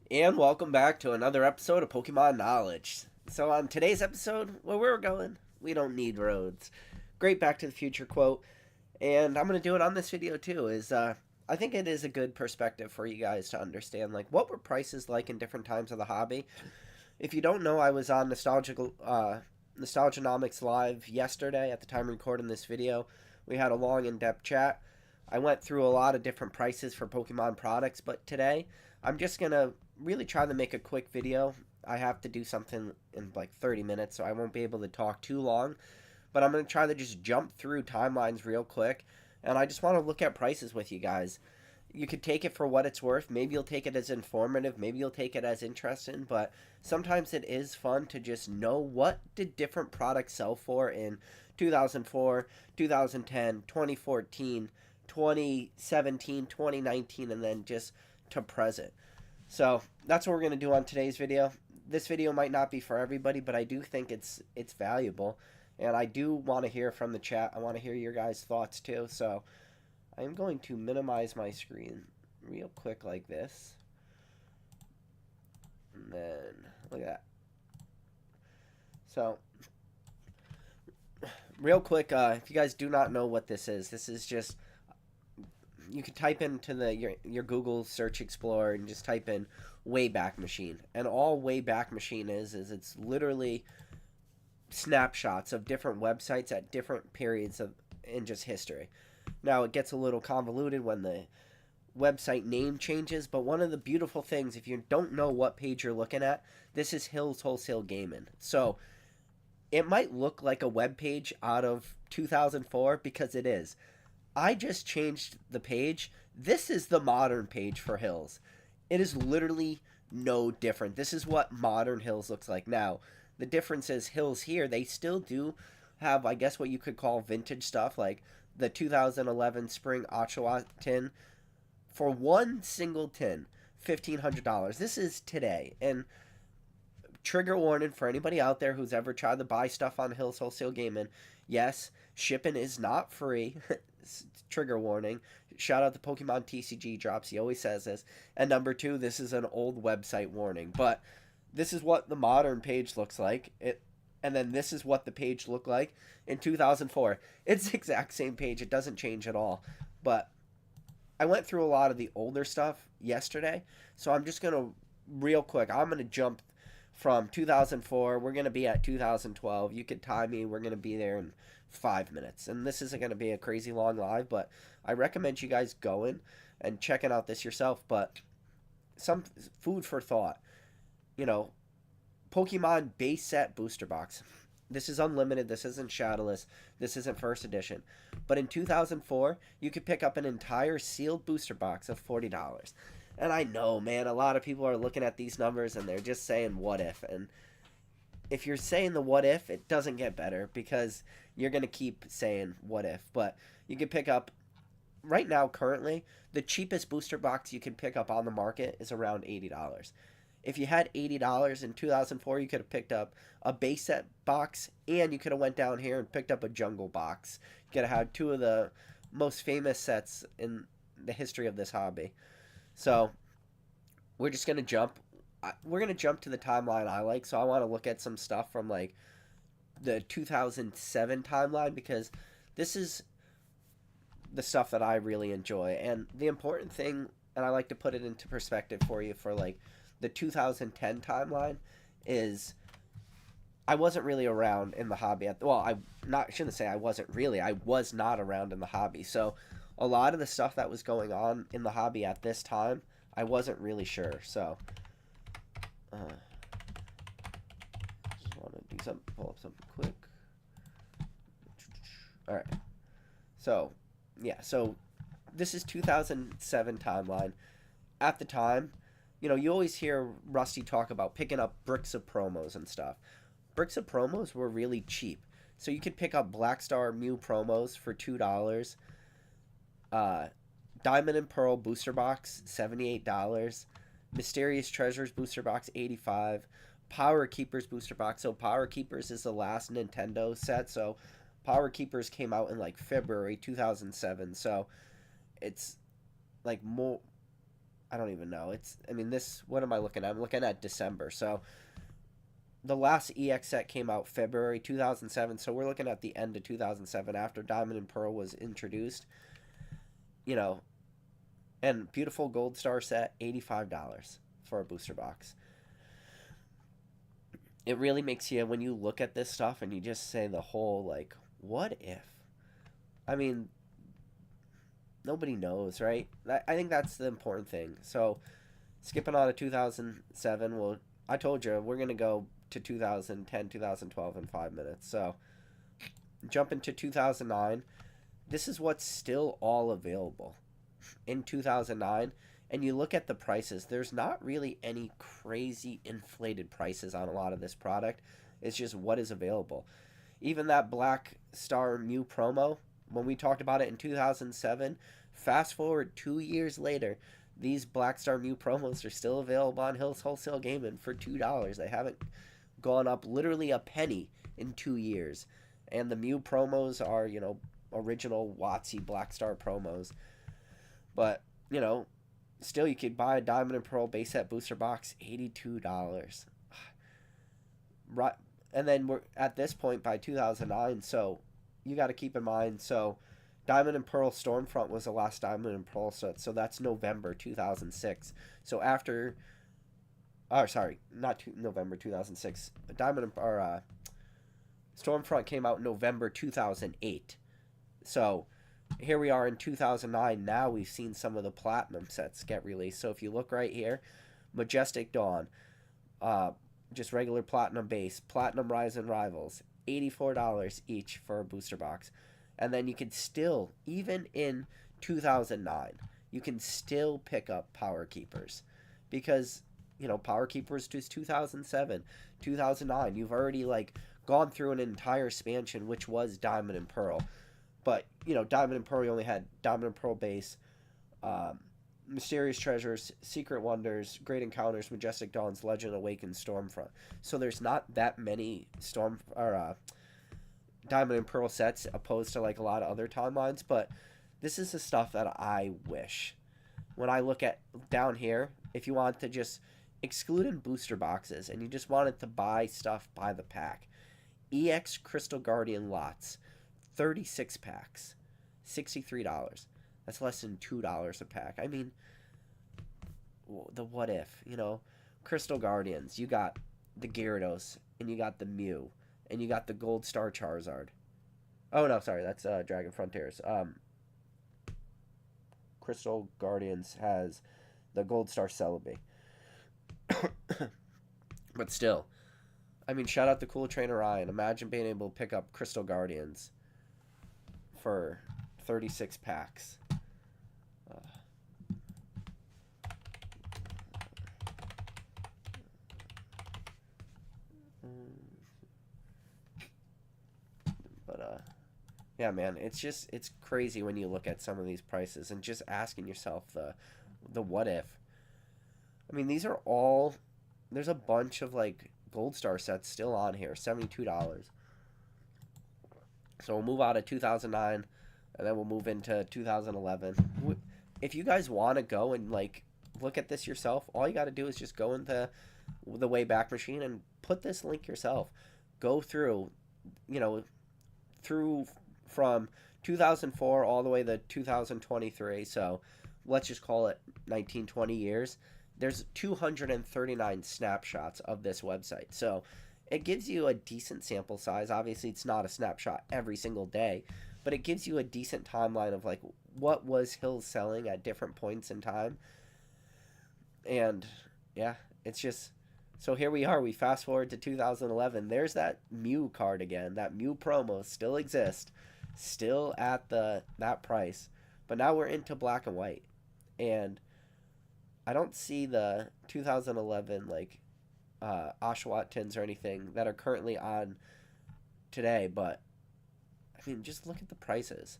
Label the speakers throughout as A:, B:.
A: And welcome back to another episode of Pokemon Knowledge. So, on today's episode, where we're going, we don't need roads. Great Back to the Future quote, and I'm going to do it on this video too. I think it is a good perspective for you guys to understand, like, what were prices like in different times of the hobby. If you don't know, I was on Nostalgianomics Live yesterday at the time recording this video. We had a long, in depth chat. I went through a lot of different prices for Pokemon products, but today I'm just going to really try to make a quick video. I have to do something in like 30 minutes, so I won't be able to talk too long. But I'm going to try to just jump through timelines real quick. And I just want to look at prices with you guys. You could take it for what it's worth. Maybe you'll take it as informative. Maybe you'll take it as interesting. But sometimes it is fun to just know what did different products sell for in 2004, 2010, 2014, 2017, 2019, and then just to present. So that's what we're gonna do on today's video. This video might not be for everybody, but I do think it's valuable, and I do want to hear from the chat. I want to hear your guys' thoughts too. So I'm going to minimize my screen real quick like this, and then look at that. So real quick, if you guys do not know what this is just you can type into your Google search explorer and just type in wayback machine, and all wayback machine is it's literally snapshots of different websites at different periods of in just history. Now it gets a little convoluted when the website name changes, but one of the beautiful things, if you don't know what page you're looking at, this is Hills Wholesale Gaming. So it might look like a web page out of 2004 because it is. I just changed the page. This is the modern page for Hills. It is literally no different. This is what modern Hills looks like now. The difference is Hills here, they still do have, I guess, what you could call vintage stuff, like the 2011 Spring Ottawa tin. For one single tin, $1,500. This is today. And trigger warning for anybody out there who's ever tried to buy stuff on Hills Wholesale Gaming. Yes, shipping is not free. Trigger warning. Shout out to Pokemon TCG Drops. He always says this. And number two, this is an old website warning. But this is what the modern page looks like. And then this is what the page looked like in 2004. It's the exact same page. It doesn't change at all. But I went through a lot of the older stuff yesterday. So I'm just going to, real quick, I'm going to jump from 2004. We're going to be at 2012. You could time me. We're going to be there in 5 minutes. And this isn't going to be a crazy long live, but I recommend you guys going and checking out this yourself. But some food for thought. You know, Pokemon base set booster box. This is unlimited. This isn't shadowless. This isn't first edition. But in 2004, you could pick up an entire sealed booster box of $40. And I know, man, a lot of people are looking at these numbers and they're just saying what if. And if you're saying the what if, it doesn't get better because you're going to keep saying what if. But you can pick up, right now, currently, the cheapest booster box you can pick up on the market is around $80. If you had $80 in 2004, you could have picked up a base set box, and you could have went down here and picked up a jungle box. You could have had two of the most famous sets in the history of this hobby. So we're just gonna jump. We're gonna jump to the timeline I like. So I want to look at some stuff from like the 2007 timeline because this is the stuff that I really enjoy. And the important thing, and I like to put it into perspective for you for like the 2010 timeline, is I wasn't really around in the hobby well, I not shouldn't say I wasn't really. I was not around in the hobby. So a lot of the stuff that was going on in the hobby at this time, I wasn't really sure. So just want to do something, pull up something quick. All right. So, yeah, so this is 2007 timeline. At the time, you know, you always hear Rusty talk about picking up bricks of promos and stuff. Bricks of promos were really cheap. So you could pick up Black Star Mew promos for $2. Uh, Diamond and Pearl booster box, $78. Mysterious Treasures booster box, $85. Power Keepers booster box. So Power Keepers is the last Nintendo set. So Power Keepers came out in like February 2007. So it's like more, I don't even know. I mean, this, what am I looking at? I'm looking at December. So the last EX set came out February 2007. So we're looking at the end of 2007 after Diamond and Pearl was introduced. You know, and beautiful gold star set, $85 for a booster box. It really makes you, when you look at this stuff and you just say the whole, like, what if? I mean, nobody knows, right? I think that's the important thing. So, skipping on to 2007, well, I told you, we're going to go to 2010, 2012 in 5 minutes. So, jump into 2009. This is what's still all available in 2009. And you look at the prices, there's not really any crazy inflated prices on a lot of this product. It's just what is available. Even that Black Star Mew promo, when we talked about it in 2007, fast forward 2 years later, these Black Star Mew promos are still available on Hills Wholesale Gaming for $2. They haven't gone up literally a penny in 2 years. And the Mew promos are, original WotC Black Star promos. But, still you could buy a Diamond and Pearl base set booster box, $82. Right. And then we're at this point by 2009, so you got to keep in mind, so Diamond and Pearl Stormfront was the last Diamond and Pearl set, so that's November 2006. So after, November 2006. Stormfront came out in November 2008. So here we are in 2009. Now we've seen some of the Platinum sets get released. So if you look right here, Majestic Dawn, just regular Platinum base, Platinum Rise and Rivals, $84 each for a booster box. And then you can still, even in 2009, you can still pick up Power Keepers. Because, Power Keepers was 2007, 2009. You've already, gone through an entire expansion, which was Diamond and Pearl. But, Diamond and Pearl, you only had Diamond and Pearl base, Mysterious Treasures, Secret Wonders, Great Encounters, Majestic Dawns, Legend Awakens, Stormfront. So there's not that many Diamond and Pearl sets opposed to a lot of other timelines, but this is the stuff that I wish. When I look at down here, if you want to just exclude in booster boxes and you just wanted to buy stuff by the pack, EX Crystal Guardian lots, 36 packs, $63. That's less than $2 a pack. I mean, the what if, Crystal Guardians, you got the Gyarados, and you got the Mew, and you got the Gold Star Charizard. Oh, no, sorry, that's Dragon Frontiers. Crystal Guardians has the Gold Star Celebi. But still, I mean, shout out to Cool Trainer Ryan. Imagine being able to pick up Crystal Guardians for 36 packs. Yeah, man, it's crazy when you look at some of these prices and just asking yourself the what if. I mean, these are all, there's a bunch of Gold Star sets still on here, $72. So we'll move out of 2009 and then we'll move into 2011. If you guys want to go and look at this yourself, all you got to do is just go into the Wayback Machine and put this link yourself. Go through, from 2004 all the way to 2023, so let's just call it 19, 20 years. There's 239 snapshots of this website, so it gives you a decent sample size. Obviously, it's not a snapshot every single day, but it gives you a decent timeline of what was Hills selling at different points in time. And yeah, it's just, so here we are. We fast forward to 2011. There's that Mew card again. That Mew promo still exists, still at that price. But now we're into black and white. And I don't see the 2011 Oshawott tins or anything that are currently on today, but I mean, just look at the prices.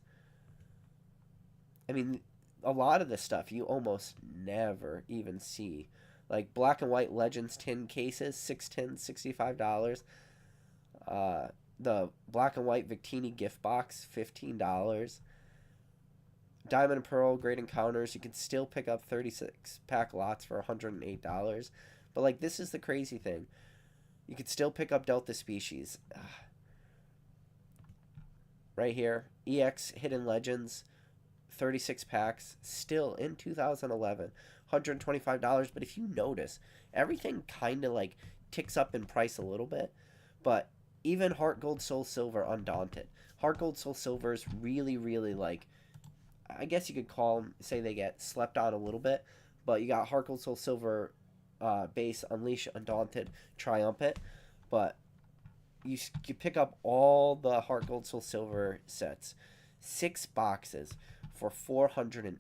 A: I mean, a lot of this stuff you almost never even see. Black and white Legends tin cases, 6 tins, $65. The black and white Victini gift box, $15. Diamond and Pearl Great Encounters, you can still pick up 36 pack lots for $108. But like, this is the crazy thing. You could still pick up Delta Species. Right here, EX Hidden Legends, 36 packs, still in 2011, $125. But if you notice, everything kind of like ticks up in price a little bit. But even Heart Gold Soul Silver Undaunted. Heart Gold Soul Silver is really, really like, I guess you could call them, say they get slept on a little bit. But you got Heart Gold Soul Silver base, Unleash, Undaunted, Triumphant. But you pick up all the Heart Gold Soul Silver sets, 6 boxes for $480.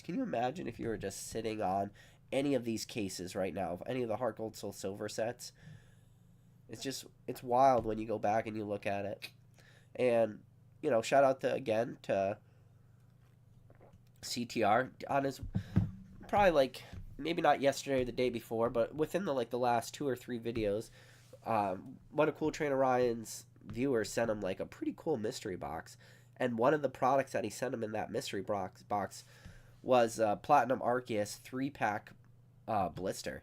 A: Can you imagine if you were just sitting on any of these cases right now of any of the Heart Gold Soul Silver sets? It's wild when you go back and you look at it. And shout out to CTR on his, probably like, maybe not yesterday or the day before, but within the last 2 or 3 videos, one of Cool Trainer Ryan's viewers sent him like a pretty cool mystery box, and one of the products that he sent him in that mystery box was Platinum Arceus 3-pack blister.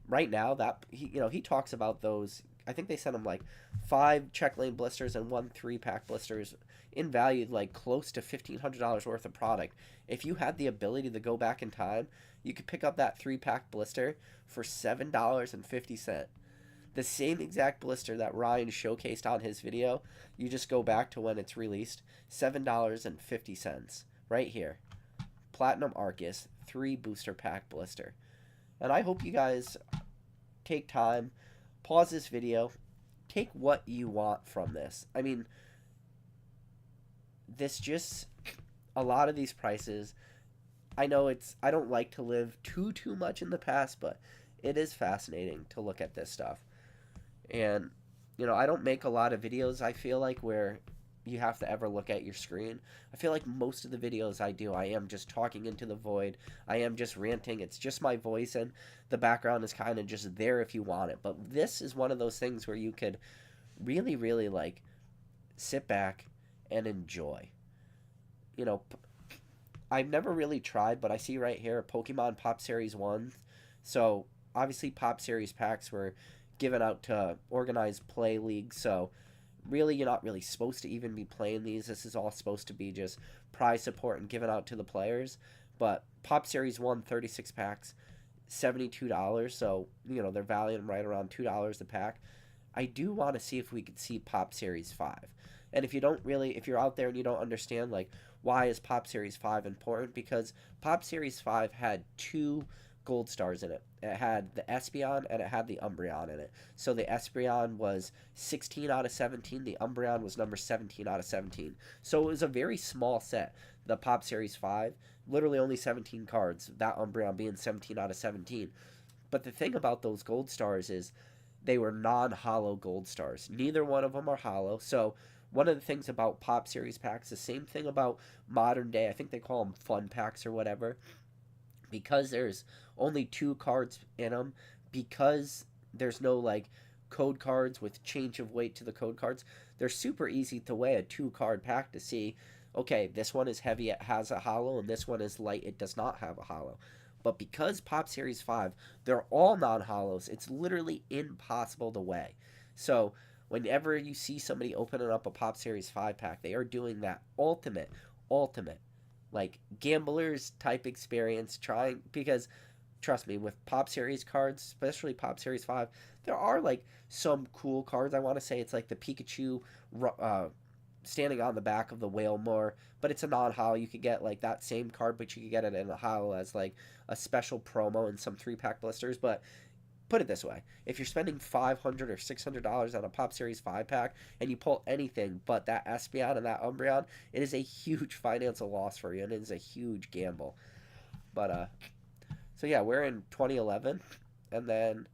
A: Right now, that he talks about those. I think they sent him like 5 check lane blisters and 1 3-pack blisters in value like close to $1,500 worth of product. If you had the ability to go back in time, you could pick up that 3-pack blister for $7.50. The same exact blister that Ryan showcased on his video. You just go back to when it's released. $7.50 right here. Platinum Arceus 3 booster pack blister. And I hope you guys take time, pause this video, take what you want from this. I mean, a lot of these prices, I know I don't like to live too much in the past, but it is fascinating to look at this stuff. And I don't make a lot of videos, I feel like, where you have to ever look at your screen. I feel like most of the videos I do, I am just talking into the void. I am just ranting. It's just my voice, and the background is kind of just there if you want it. But this is one of those things where you could really, really like sit back and enjoy. I've never really tried, but I see right here Pokemon Pop Series 1. So obviously Pop Series packs were given out to organized play leagues, so really you're not really supposed to even be playing these. This is all supposed to be just prize support and given out to the players. But Pop Series 1 36 packs, $72, so they're valuing right around $2 a pack. I do want to see if we could see Pop Series 5. And if you're out there and you don't understand, like, why is Pop Series 5 important? Because Pop Series 5 had 2 gold stars in it. It had the Espeon and it had the Umbreon in it. So the Espeon was 16 out of 17. The Umbreon was number 17 out of 17. So it was a very small set. The Pop Series 5, literally only 17 cards. That Umbreon being 17 out of 17. But the thing about those gold stars is they were non-holo gold stars. Neither one of them are holo. So one of the things about Pop Series packs, the same thing about modern day, I think they call them fun packs or whatever, because there's only 2 cards in them, because there's no like code cards with change of weight to the code cards, they're super easy to weigh a 2-card pack to see, okay, this one is heavy, it has a holo, and this one is light, it does not have a holo. But because Pop Series 5, they're all non-holos, it's literally impossible to weigh. So whenever you see somebody opening up a Pop Series 5 pack, they are doing that ultimate, like, gamblers type experience, because, trust me, with Pop Series cards, especially Pop Series 5, there are, like, some cool cards. I want to say it's like the Pikachu standing on the back of the Wailmer, but it's a non-holo. You could get, like, that same card, but you could get it in a holo as, like, a special promo in some 3-pack blisters. But put it this way, if you're spending $500 or $600 on a Pop Series 5 pack and you pull anything but that Espeon and that Umbreon, it is a huge financial loss for you, and it is a huge gamble. But so yeah, we're in 2011, and then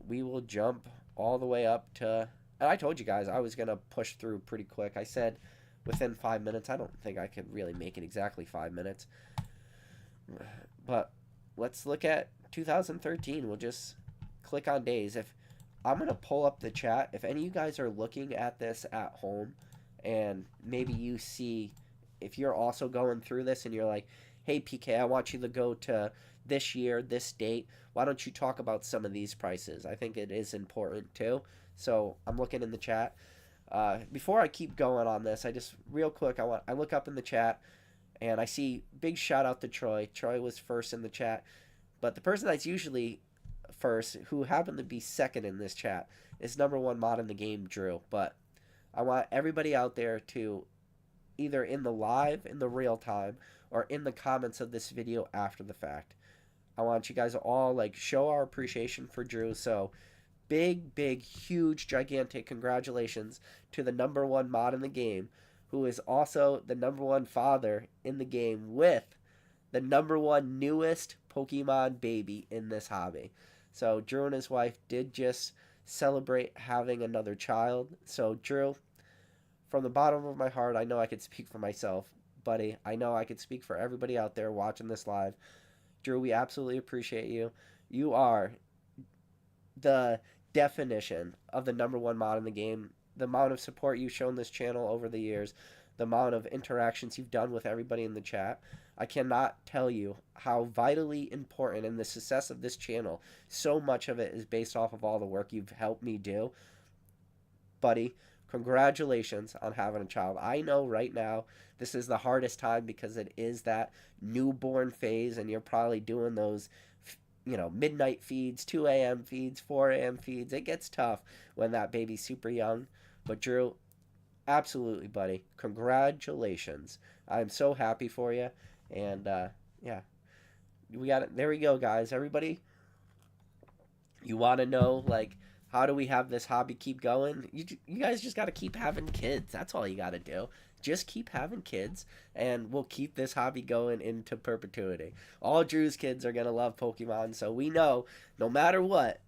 A: we will jump all the way up to, and I told you guys I was gonna push through pretty quick. I said within 5 minutes. I don't think I could really make it exactly 5 minutes, but let's look at 2013. We'll just click on days. If I'm gonna pull up the chat, if any of you guys are looking at this at home and maybe you see if you're also going through this and you're like, hey PK, I want you to go to this year, this date, why don't you talk about some of these prices? I think it is important too. So I'm looking in the chat. Before I keep going on this, I just real quick I look up in the chat and I see big shout out to Troy. Troy was first in the chat, but the person that's usually first, who happened to be second in this chat, is number one mod in the game, Drew. But I want everybody out there to either in the live, in the real time, or in the comments of this video after the fact. I want you guys to all like show our appreciation for Drew. So big, huge, gigantic congratulations to the number one mod in the game, who is also the number one father in the game with the number one newest Pokemon baby in this hobby. So Drew and his wife did just celebrate having another child. So Drew, from the bottom of my heart, I know I could speak for myself, buddy. I know I could speak for everybody out there watching this live. Drew, we absolutely appreciate you. You are the definition of the number one mod in the game. The amount of support you've shown this channel over the years, the amount of interactions you've done with everybody in the chat. I cannot tell you how vitally important in the success of this channel, so much of it is based off of all the work you've helped me do. Buddy, congratulations on having a child. I know right now this is the hardest time because it is that newborn phase and you're probably doing those midnight feeds, 2 a.m. feeds, 4 a.m. feeds. It gets tough when that baby's super young. But Drew, absolutely, buddy. Congratulations. I'm so happy for you. And, yeah. We got it. There we go, guys. Everybody, you want to know, like, how do we have this hobby keep going? You guys just got to keep having kids. That's all you got to do. Just keep having kids, and we'll keep this hobby going into perpetuity. All Drew's kids are going to love Pokemon, so we know no matter what,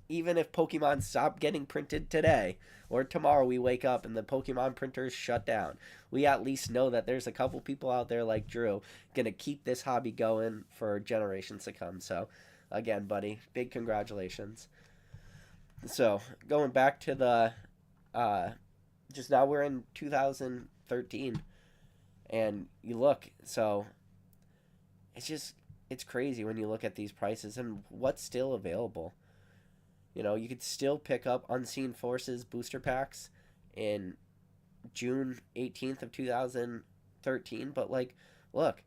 A: even if Pokemon stop getting printed today, or tomorrow we wake up and the Pokemon printers shut down, we at least know that there's a couple people out there like Drew going to keep this hobby going for generations to come. So, again, buddy, big congratulations. So, going back to the, just now we're in 2013, and you look, so it's crazy when you look at these prices and what's still available. You could still pick up Unseen Forces booster packs in June 18th of 2013, but, like, look,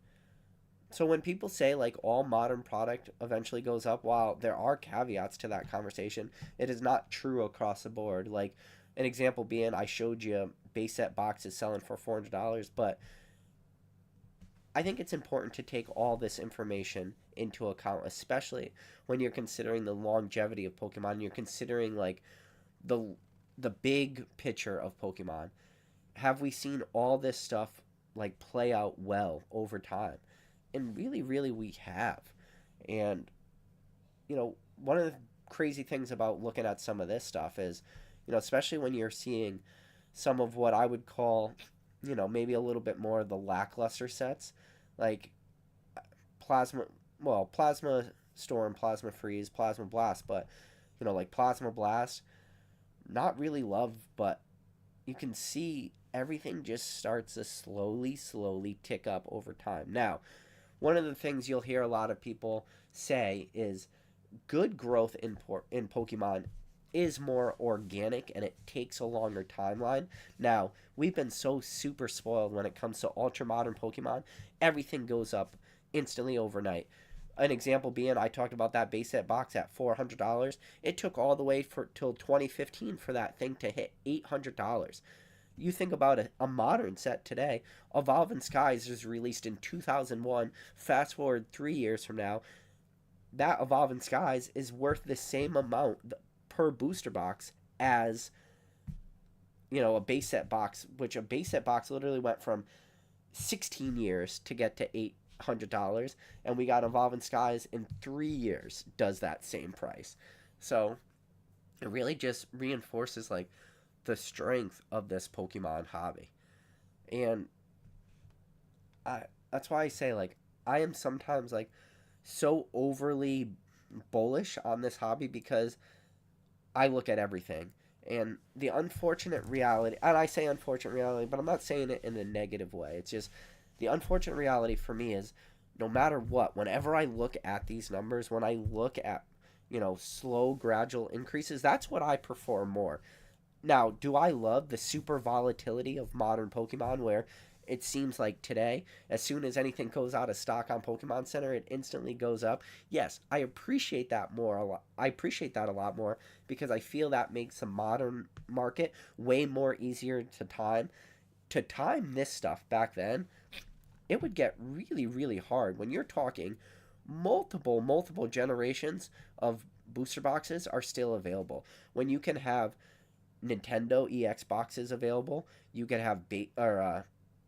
A: so when people say, like, all modern product eventually goes up, while there are caveats to that conversation, it is not true across the board. Like, an example being, I showed you base set boxes selling for $400, but I think it's important to take all this information into account, especially when you're considering the longevity of Pokemon. You're considering, like, the big picture of Pokemon. Have we seen all this stuff, like, play out well over time? And really, really, we have. And, one of the crazy things about looking at some of this stuff is, especially when you're seeing some of what I would call, maybe a little bit more of the lackluster sets, like Plasma Storm, Plasma Freeze, Plasma Blast, but, like Plasma Blast, not really loved, but you can see everything just starts to slowly tick up over time. Now, one of the things you'll hear a lot of people say is good growth in Pokemon is more organic and it takes a longer timeline. Now, we've been so super spoiled when it comes to ultra modern Pokemon. Everything goes up instantly overnight. An example being, I talked about that base set box at $400. It took all the way till 2015 for that thing to hit $800. You think about a modern set today, Evolving Skies was released in 2001. Fast forward 3 years from now, that Evolving Skies is worth the same amount per booster box as, a base set box, which a base set box literally went from 16 years to get to $800, and we got Evolving Skies in 3 years does that same price. So it really just reinforces, like, the strength of this Pokemon hobby. And that's why I say, like, I am sometimes, like, so overly bullish on this hobby because I look at everything. And the unfortunate reality, and I say unfortunate reality, but I'm not saying it in a negative way. It's just the unfortunate reality for me is no matter what, whenever I look at these numbers, when I look at, slow, gradual increases, that's what I prefer more. Now, do I love the super volatility of modern Pokemon where it seems like today, as soon as anything goes out of stock on Pokemon Center, it instantly goes up? Yes, I appreciate that more a lot. I appreciate that a lot more because I feel that makes the modern market way more easier to time. To time this stuff back then, it would get really, really hard when you're talking multiple generations of booster boxes are still available. When you can have Nintendo EX boxes available. You can have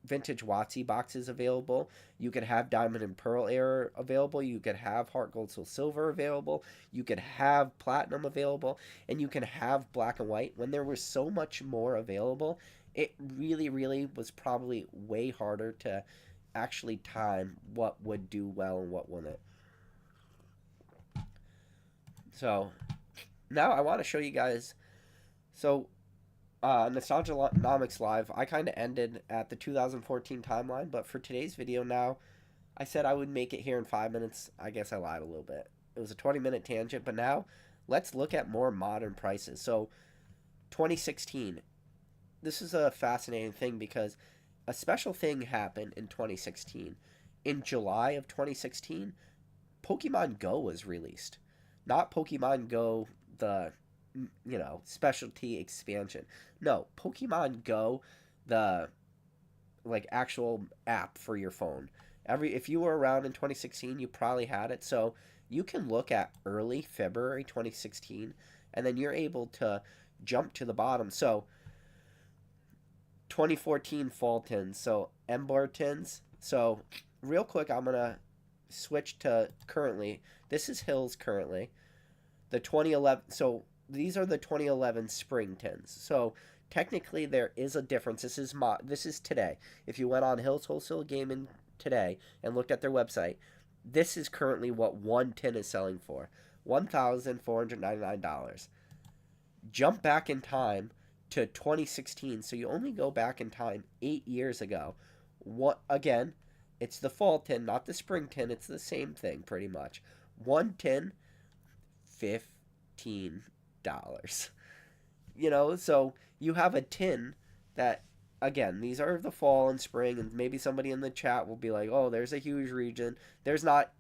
A: vintage WotC boxes available. You could have Diamond and Pearl Era available. You could have Heart Gold Soul Silver available. You could have Platinum available. And you can have Black and White. When there was so much more available, it really, really was probably way harder to actually time what would do well and what wouldn't. So now I want to show you guys. So Nostalgianomics Live, I kind of ended at the 2014 timeline, but for today's video now, I said I would make it here in 5 minutes. I guess I lied a little bit. It was a 20-minute tangent, but now let's look at more modern prices. So 2016, this is a fascinating thing because a special thing happened in 2016. In July of 2016, Pokemon Go was released. Not Pokemon Go, the specialty expansion. No, Pokemon Go, the actual app for your phone. If you were around in 2016, you probably had it. So you can look at early February 2016, and then you're able to jump to the bottom. So 2014 fall tins, so Ember tins. So real quick, I'm gonna switch to currently. This is Hills currently. The 2011. So these are the 2011 spring tins. So technically there is a difference. This is today. If you went on Hills Wholesale Gaming today and looked at their website, this is currently what one tin is selling for. $1,499. Jump back in time to 2016. So you only go back in time 8 years ago. What again? It's the fall tin, not the spring tin. It's the same thing pretty much. One tin, $15. So you have a tin that, again, these are the fall and spring, and maybe somebody in the chat will be like, oh, there's a huge region. There's not.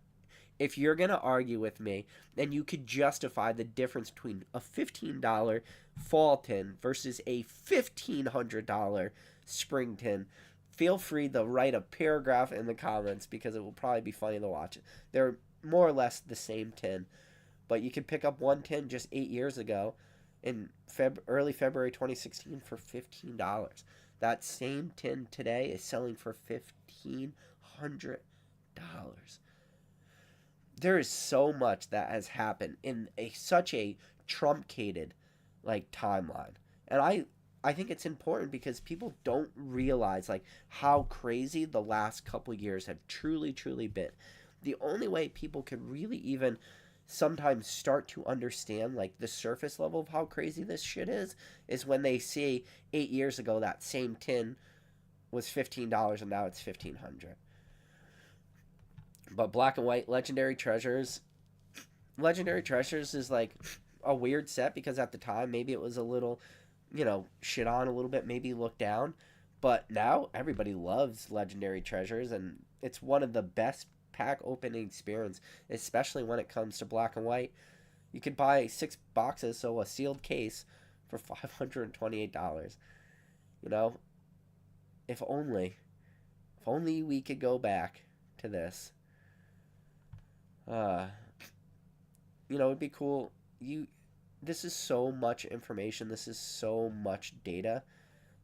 A: If you're going to argue with me, then you could justify the difference between a $15 fall tin versus a $1,500 spring tin. Feel free to write a paragraph in the comments because it will probably be funny to watch. They're more or less the same tin. But you can pick up one tin just 8 years ago in early February 2016 for $15. That same tin today is selling for $1,500. There is so much that has happened in such a truncated timeline. And I think it's important because people don't realize how crazy the last couple years have truly been. The only way people can really even sometimes start to understand the surface level of how crazy this shit is when they see 8 years ago that same tin was $15 and now it's $1,500. But Black and White Legendary Treasures is a weird set because at the time maybe it was a little shit on a little bit, maybe looked down, but now everybody loves Legendary Treasures and it's one of the best pack opening experience, especially when it comes to Black and White. You could buy 6 boxes, so a sealed case, for $528. If only we could go back to this. It'd be cool. This is so much information. This is so much data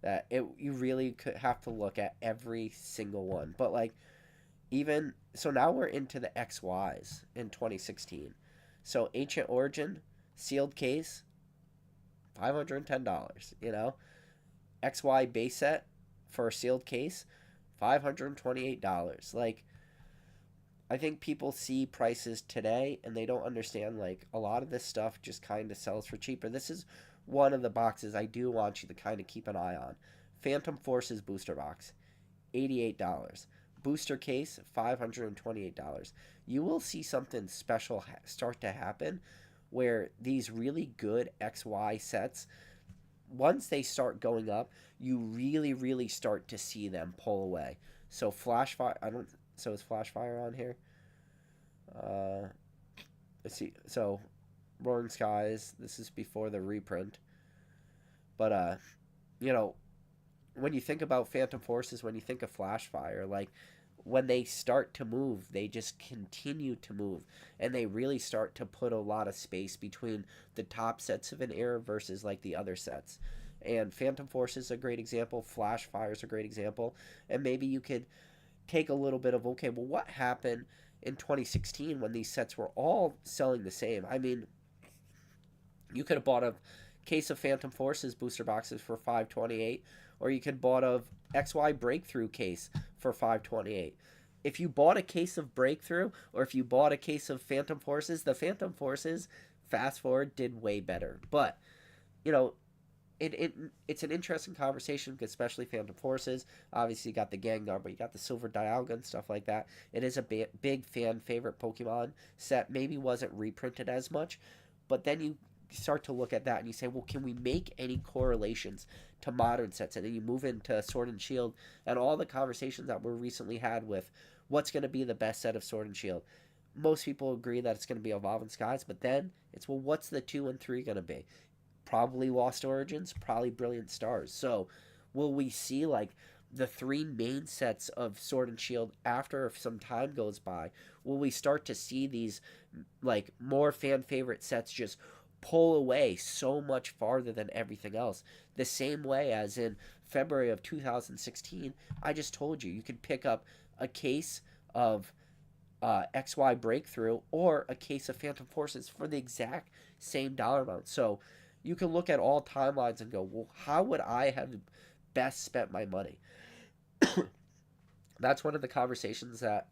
A: that you really could have to look at every single one. But even so now we're into the XYs in 2016. So Ancient Origin, sealed case, $510. XY base set for a sealed case, $528. I think people see prices today and they don't understand a lot of this stuff just kind of sells for cheaper. This is one of the boxes I do want you to kind of keep an eye on. Phantom Forces booster box, $88. Booster case, $528. You will see something special start to happen where these really good XY sets, once they start going up, you really, really start to see them pull away. So Flashfire, I don't. So is Flashfire on here? Uh, let's see. So Roaring Skies. This is before the reprint, but you know, when you think about Phantom Forces, when you think of Flashfire, like when they start to move, they just continue to move, and they really start to put a lot of space between the top sets of an era versus like the other sets. And Phantom Force is a great example. Flashfire is a great example. And maybe you could take a little bit of, okay, well, what happened in 2016 when these sets were all selling the same? I mean, you could have bought a case of Phantom Forces booster boxes for 528, or you could have bought a XY Breakthrough case for 528. If you bought a case of Breakthrough, or if you bought a case of Phantom Forces, the Phantom Forces, fast forward, did way better. But, you know, it's an interesting conversation, especially Phantom Forces. Obviously, you got the Gengar, but you got the Silver Dialga and stuff like that. It is a big fan favorite Pokemon set. Maybe wasn't reprinted as much, but then you start to look at that and you say, well, can we make any correlations to modern sets? And then you move into Sword and Shield and all the conversations that were recently had with what's going to be the best set of Sword and Shield. Most people agree that it's going to be Evolving Skies, but then it's, well, what's the 2 and 3 going to be? Probably Lost Origins, probably Brilliant Stars. So will we see like the 3 main sets of Sword and Shield after some time goes by? Will we start to see these like more fan favorite sets just pull away so much farther than everything else? The same way as in February of 2016, I just told you could pick up a case of XY Breakthrough or a case of Phantom Forces for the exact same dollar amount. So you can look at all timelines and go, well, how would I have best spent my money? That's one of the conversations that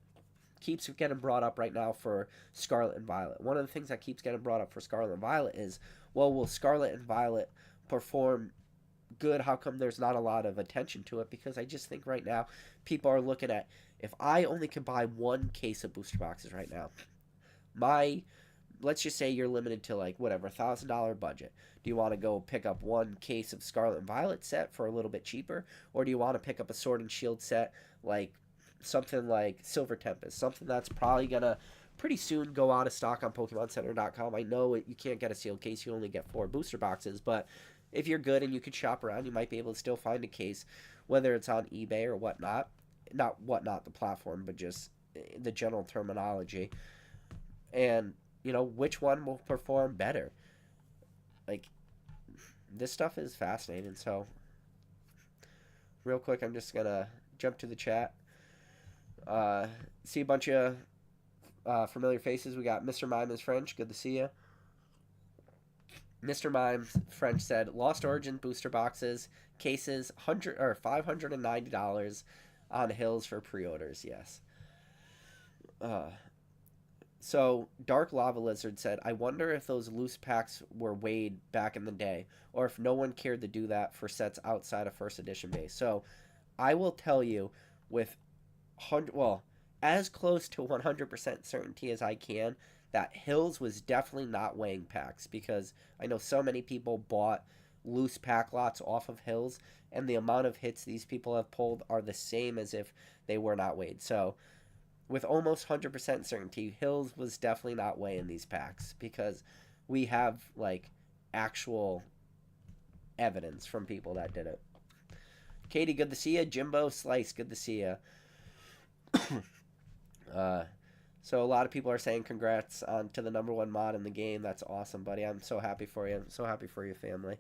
A: keeps getting brought up right now for Scarlet and Violet. One of the things that keeps getting brought up for Scarlet and Violet is, well, will Scarlet and Violet perform good? How come there's not a lot of attention to it? Because I just think right now people are looking at, if I only could buy one case of booster boxes right now, let's just say you're limited to like whatever $1,000 budget. Do you want to go pick up one case of Scarlet and Violet set for a little bit cheaper, or do you want to pick up a Sword and Shield set, like something like Silver Tempest, something that's probably gonna pretty soon go out of stock on PokemonCenter.com? I know you can't get a sealed case; you only get 4 booster boxes, but if you're good and you could shop around, you might be able to still find a case, whether it's on eBay or whatnot. Not whatnot the platform, but just the general terminology. And which one will perform better? Like, this stuff is fascinating. So real quick, I'm just gonna jump to the chat. See a bunch of familiar faces. We got Mr. Mime is French. Good to see you. Mr. Mimes French said Lost Origin booster boxes cases $590 on Hills for pre-orders. Yes. So, Dark Lava Lizard said, I wonder if those loose packs were weighed back in the day, or if no one cared to do that for sets outside of first edition base. So, I will tell you with, as close to 100% certainty as I can, that Hills was definitely not weighing packs, because I know so many people bought loose pack lots off of Hills, and the amount of hits these people have pulled are the same as if they were not weighed. So, with almost 100% certainty, Hills was definitely not weighing these packs, because we have like actual evidence from people that did it. Katie, good to see you. Jimbo Slice, good to see you. So a lot of people are saying congrats to the #1 mod in the game. That's awesome, buddy. I'm so happy for you. I'm so happy for your family.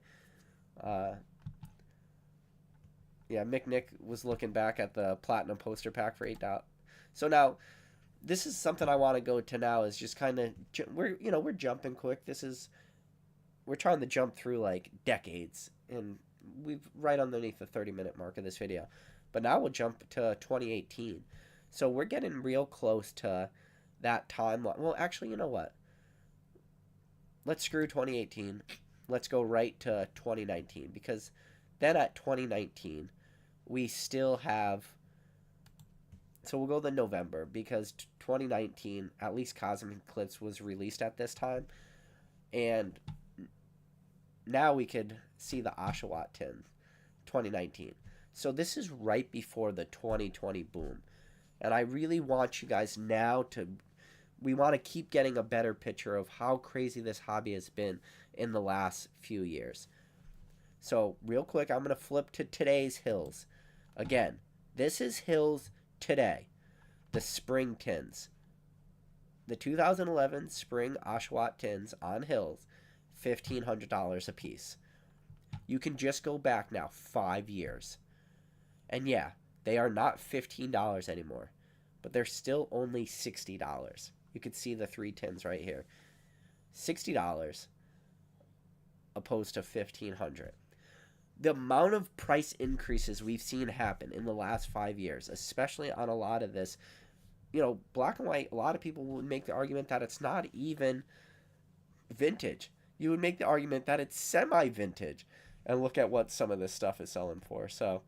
A: Yeah, Mick Nick was looking back at the Platinum poster pack for $8. So now, this is something I want to go to now. Is just kind of we're jumping quick. We're trying to jump through like decades, and we've right underneath the 30-minute mark of this video. But now we'll jump to 2018. So we're getting real close to that timeline. Well, actually, you know what? Let's screw 2018. let's go right to 2019, because then at 2019 we still have, so we'll go to November, because 2019, at least Cosmic Eclipse was released at this time, and now we could see the Oshawott tin 2019. So this is right before the 2020 boom. And I really want you guys now to, we want to keep getting a better picture of how crazy this hobby has been in the last few years. So real quick, I'm going to flip to today's Hills. Again, this is Hills today. The spring tins. The 2011 spring Oshawott tins on Hills, $1,500 a piece. You can just go back now 5 years. And yeah, they are not $15 anymore, but they're still only $60. You can see the 3 tins right here. $60 opposed to $1,500. The amount of price increases we've seen happen in the last 5 years, especially on a lot of this, you know, black and white, a lot of people would make the argument that it's not even vintage. You would make the argument that it's semi-vintage. And look at what some of this stuff is selling for. So,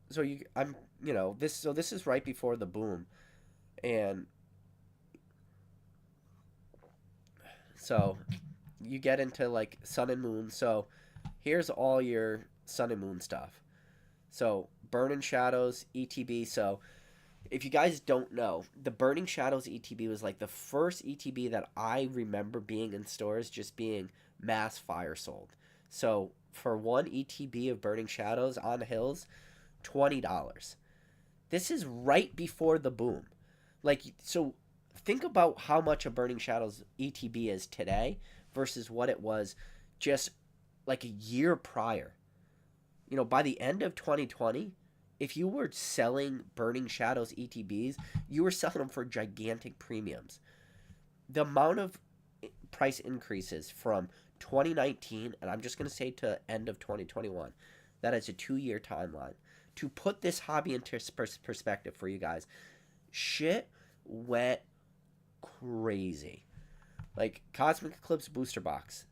A: this is right before the boom, and so you get into like Sun and Moon. So here's all your Sun and Moon stuff. So Burning Shadows ETB. So if you guys don't know, the Burning Shadows ETB was like the first ETB that I remember being in stores, just being mass fire sold. So for one ETB of Burning Shadows on Hills, $20. This is right before the boom. Like, so think about how much a Burning Shadows ETB is today versus what it was just like a year prior. You know, by the end of 2020, if you were selling Burning Shadows ETBs, you were selling them for gigantic premiums. The amount of price increases from 2019, and I'm just going to say to end of 2021, that is a 2-year timeline. To put this hobby into perspective for you guys, shit went crazy. Like, Cosmic Eclipse Booster Box,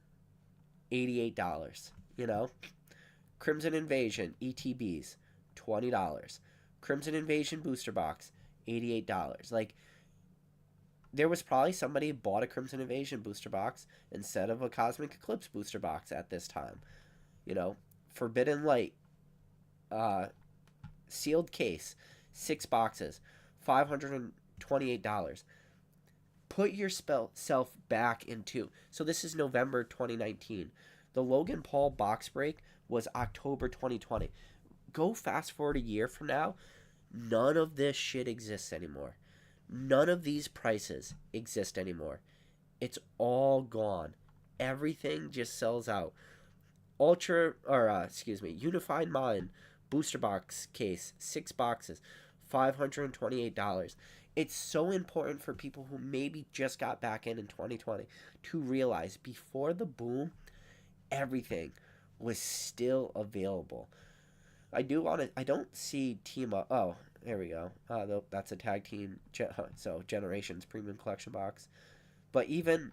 A: $88, you know? Crimson Invasion ETBs, $20. Crimson Invasion Booster Box, $88. Like, there was probably somebody who bought a Crimson Invasion Booster Box instead of a Cosmic Eclipse Booster Box at this time. You know, Forbidden Light, sealed case, 6 boxes, $528. Put yourself back into, so this is November 2019. The Logan Paul box break was October 2020. Go fast forward a year from now, none of this shit exists anymore. None of these prices exist anymore. It's all gone. Everything just sells out. Unified Mind booster box case, 6 boxes, $528. It's so important for people who maybe just got back in 2020 to realize before the boom, everything was still available. I don't see Team Up. Oh, there we go. That's a tag team. So Generations Premium Collection box. But even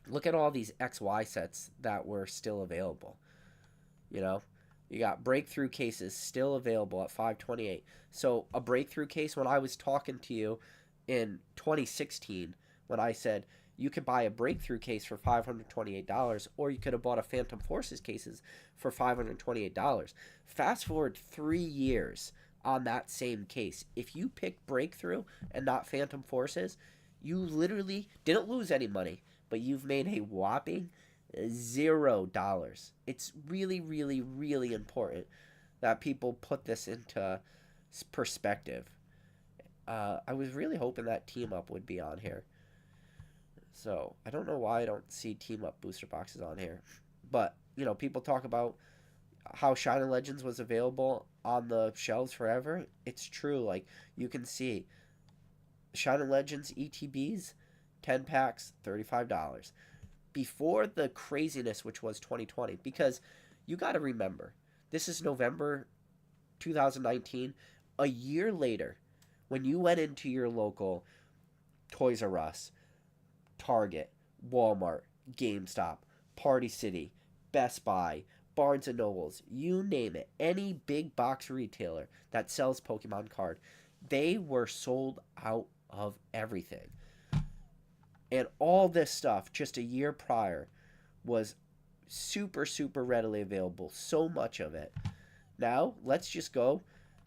A: look at all these XY sets that were still available. You know, you got breakthrough cases still available at $528. So a breakthrough case, when I was talking to you in 2016, when I said you could buy a breakthrough case for $528, or you could have bought a Phantom Forces cases for $528. Fast forward 3 years on that same case. If you picked breakthrough and not Phantom Forces, you literally didn't lose any money, but you've made a whopping $0. It's really, really, really important that people put this into perspective. I was really hoping that Team Up would be on here. So, I don't know why I don't see Team Up booster boxes on here. But, you know, people talk about how Shining Legends was available on the shelves forever. It's true. Like, you can see Shining Legends ETBs, 10 packs, $35. Before the craziness, which was 2020. Because you got to remember, this is November 2019. A year later, when you went into your local Toys R Us, Target, Walmart, GameStop, Party City, Best Buy, Barnes and Nobles, you name it, any big box retailer that sells Pokemon card, they were sold out of everything. And all this stuff just a year prior was super, super readily available. So much of it. Now, let's just go.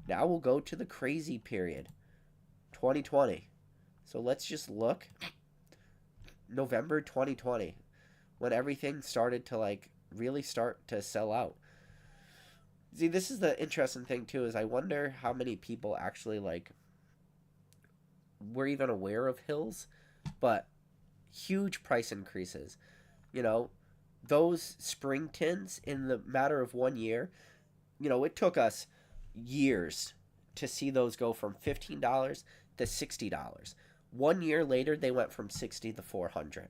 A: Now we'll go to the crazy period 2020. So let's just look. November 2020, when everything started to like really start to sell out. See, this is the interesting thing too, is I wonder how many people actually like were even aware of Hills, but huge price increases. You know, those spring tins in the matter of 1 year, it took us years to see those go from $15 to $60. 1 year later, they went from 60 to 400.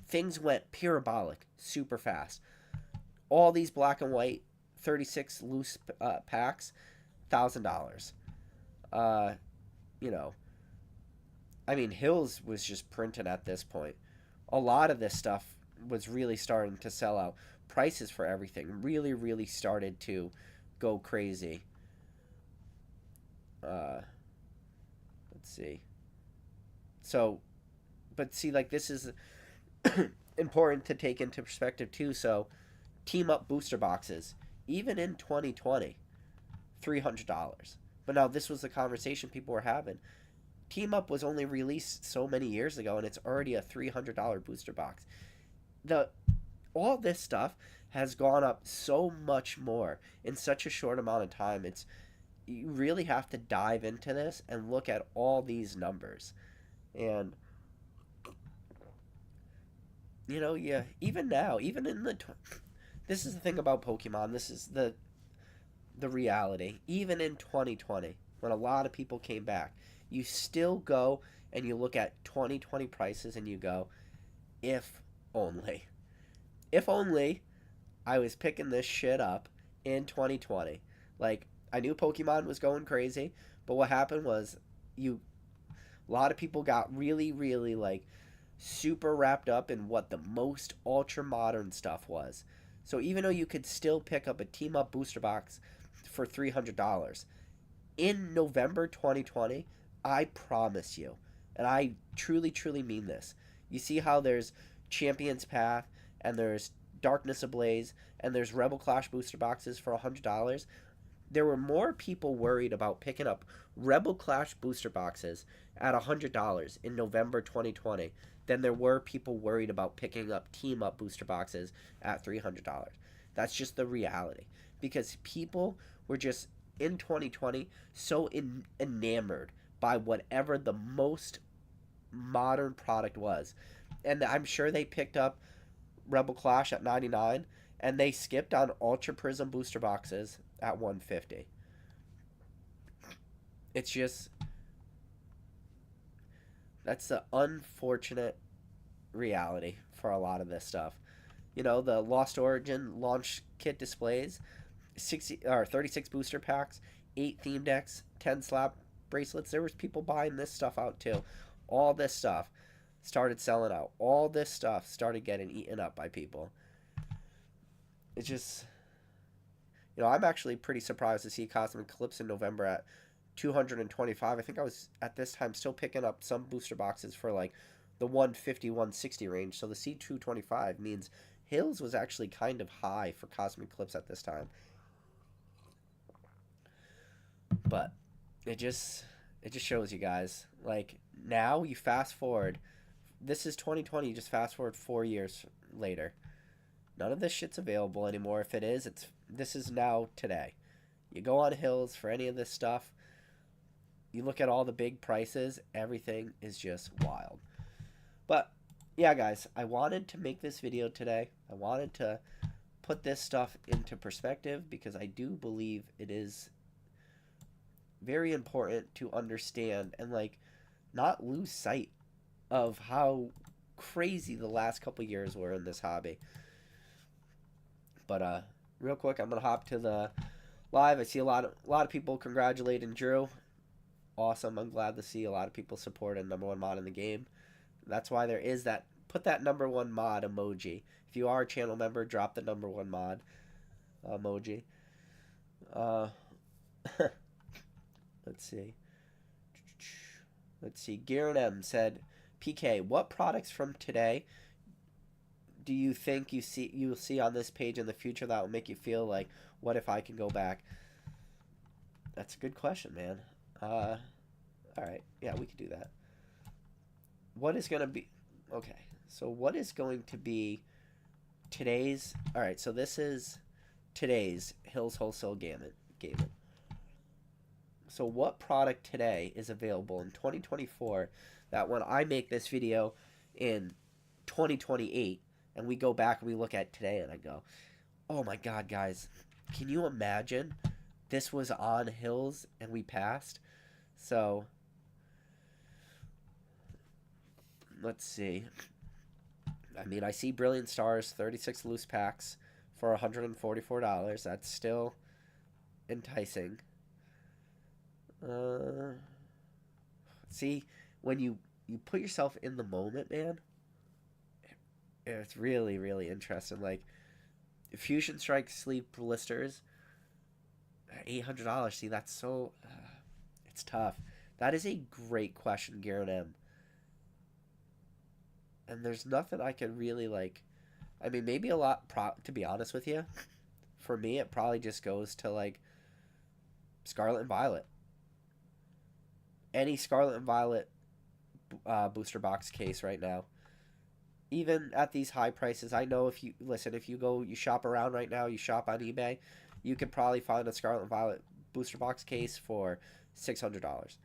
A: Things went parabolic, super fast. All these black and white 36 loose packs, $1,000. Uh, you know, I mean, Hills was just printing at this point. A lot of this stuff was really starting to sell out. Prices for everything really, really started to go crazy. Uh, let's see. So, but see, like, this is important to take into perspective, too. So, team up booster boxes, even in 2020, $300. But now, this was the conversation people were having. Team Up was only released so many years ago, and it's already a $300 booster box. The all this stuff has gone up so much more in such a short amount of time. You really have to dive into this and look at all these numbers. And yeah, even now, even in this is the thing about Pokemon. This is the reality. Even in 2020, when a lot of people came back, you still go and you look at 2020 prices and you go, if only. If only I was picking this shit up in 2020. Like, I knew Pokemon was going crazy, but what happened was a lot of people got really, really, like, super wrapped up in what the most ultra modern stuff was. So even though you could still pick up a Team Up booster box for $300, in November 2020, I promise you, and I truly, truly mean this, you see how there's Champion's Path, and there's Darkness Ablaze, and there's Rebel Clash booster boxes for $100? There were more people worried about picking up Rebel Clash booster boxes at $100 in November 2020 than there were people worried about picking up Team Up booster boxes at $300. That's just the reality. Because people were just, in 2020, so enamored by whatever the most modern product was. And I'm sure they picked up Rebel Clash at $99, and they skipped on Ultra Prism booster boxes at $150. It's just, that's the unfortunate reality for a lot of this stuff. The Lost Origin launch kit displays, 36 booster packs, 8 theme decks, 10 slap bracelets. There was people buying this stuff out too. All this stuff started selling out. All this stuff started getting eaten up by people. It's just, I'm actually pretty surprised to see Cosmic Eclipse in November at 225. I think I was at this time still picking up some booster boxes for like the 150, 160 range. So the C225 means Hills was actually kind of high for Cosmic Eclipse at this time. But it just shows you guys, like, now you fast forward, this is 2020, you just fast forward 4 years later, none of this shit's available anymore. If it is, this is now today. You go on Hills for any of this stuff, you look at all the big prices, everything is just wild. But yeah, guys, I wanted to make this video today. I wanted to put this stuff into perspective because I do believe it is very important to understand and, like, not lose sight of how crazy the last couple years were in this hobby. But real quick, I'm gonna hop to the live. I see a lot of people congratulating Drew. Awesome. I'm glad to see a lot of people supporting #1 mod in the game. That's why there is that put that #1 mod emoji. If you are a channel member, drop the #1 mod emoji. Uh, let's see. Let's see. Garen M said, "PK, what products from today do you think you'll see on this page in the future that will make you feel like, what if I can go back?" That's a good question, man. All right, yeah, we could do that. What is gonna be? Okay, so what is going to be today's? All right, so this is today's Hills Wholesale Gamut. So what product today is available in 2024 that when I make this video in 2028 and we go back and we look at today and I go, oh my god, guys, can you imagine this was on Hills and we passed? So let's see. I mean, I see Brilliant Stars 36 loose packs for $144. That's still enticing. See, when you put yourself in the moment, man, it's really, really interesting. Like, Fusion Strike Sleep Blisters, $800. See, that's so, it's tough. That is a great question, Garen M. And there's nothing I can really, like, I mean, maybe a lot, to be honest with you, for me, it probably just goes to, like, Scarlet and Violet. Any Scarlet and Violet booster box case right now, even at these high prices. I know if you you shop around right now, you shop on eBay, you could probably find a Scarlet and Violet booster box case for $600.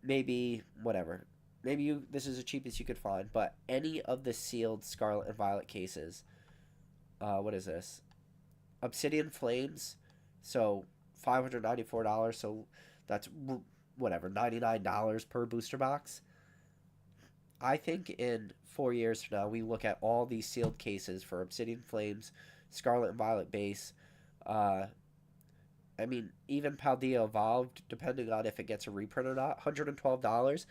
A: Maybe whatever. Maybe this is the cheapest you could find, but any of the sealed Scarlet and Violet cases, what is this? Obsidian Flames, so $594. So that's whatever, $99 per booster box. I think in 4 years from now, we look at all these sealed cases for Obsidian Flames, Scarlet and Violet base. I mean, even Paldea Evolved, depending on if it gets a reprint or not, $112.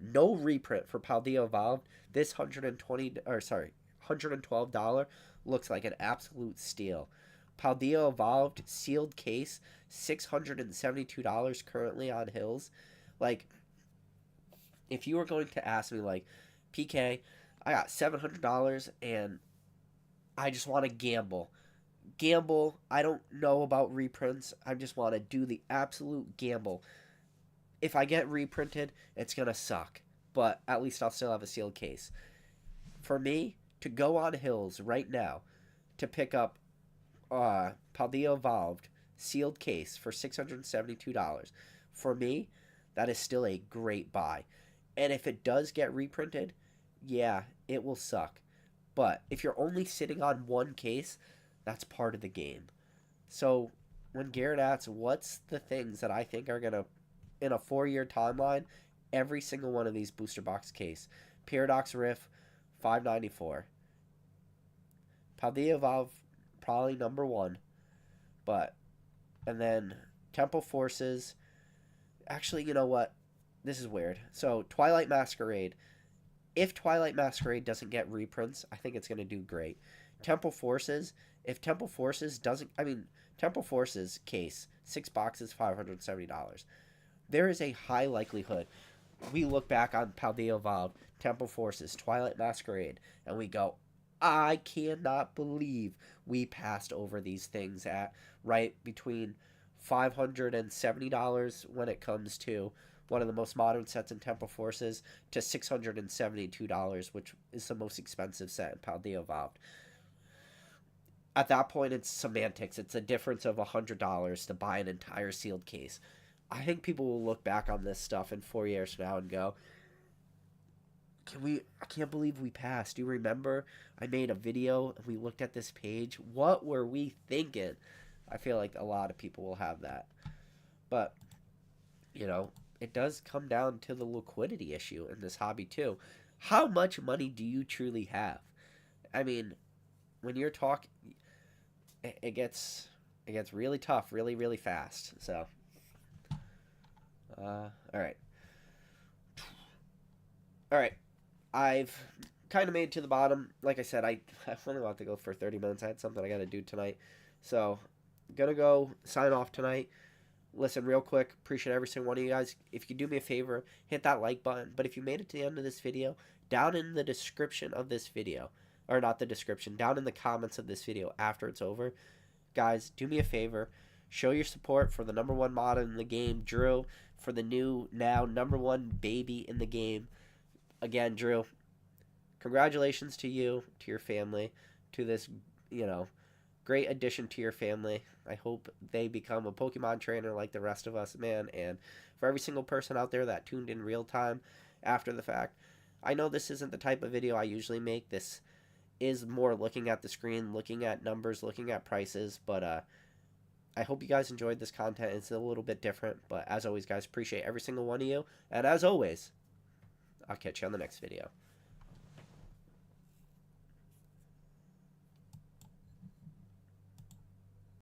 A: No reprint for Paldea Evolved. This $112 looks like an absolute steal. Paldea Evolved sealed case, $672 currently on Hills. Like, if you were going to ask me, like, PK, I got $700 and I just want to gamble. I don't know about reprints. I just want to do the absolute gamble. If I get reprinted, it's going to suck. But at least I'll still have a sealed case. For me, to go on Hills right now, to pick up Paldea Evolved sealed case for $672, for me, that is still a great buy. And if it does get reprinted, yeah, it will suck. But if you're only sitting on one case, that's part of the game. So when Garrett asks, what's the things that I think are going to, in a 4-year timeline, every single one of these booster box case. Paradox Rift, $594. Paldea Evolve, probably #1. But, and then Temple Forces. Actually, you know what? This is weird. So, Twilight Masquerade. If Twilight Masquerade doesn't get reprints, I think it's going to do great. Temple Forces. If Temple Forces doesn't... I mean, Temple Forces case, 6 boxes, $570. There is a high likelihood we look back on Paldea Evolved, Temple Forces, Twilight Masquerade, and we go, I cannot believe we passed over these things at right between $570 when it comes to one of the most modern sets in Temple Forces to $672, which is the most expensive set in Paldea Evolved. At that point, it's semantics. It's a difference of $100 to buy an entire sealed case. I think people will look back on this stuff in 4 years from now and go, I can't believe we passed. Do you remember I made a video and we looked at this page? What were we thinking? I feel like a lot of people will have that. But, you know, it does come down to the liquidity issue in this hobby too. How much money do you truly have? I mean, when you're talking, it gets really tough really, really fast. So, all right. I've kind of made it to the bottom. Like I said, I only want to go for 30 minutes. I had something I got to do tonight. So, gonna go sign off tonight. Listen, real quick, appreciate every single one of you guys. If you do me a favor, hit that like button. But if you made it to the end of this video, down in the description of this video, or not the description, down in the comments of this video after it's over, guys, do me a favor. Show your support for the #1 mod in the game, Drew, for the new, now, #1 baby in the game. Again, Drew, congratulations to you, to your family, to this, great addition to your family. I hope they become a Pokemon trainer like the rest of us, man. And for every single person out there that tuned in real time after the fact, I know this isn't the type of video I usually make. This is more looking at the screen, looking at numbers, looking at prices. But I hope you guys enjoyed this content. It's a little bit different. But as always, guys, appreciate every single one of you. And as always, I'll catch you on the next video.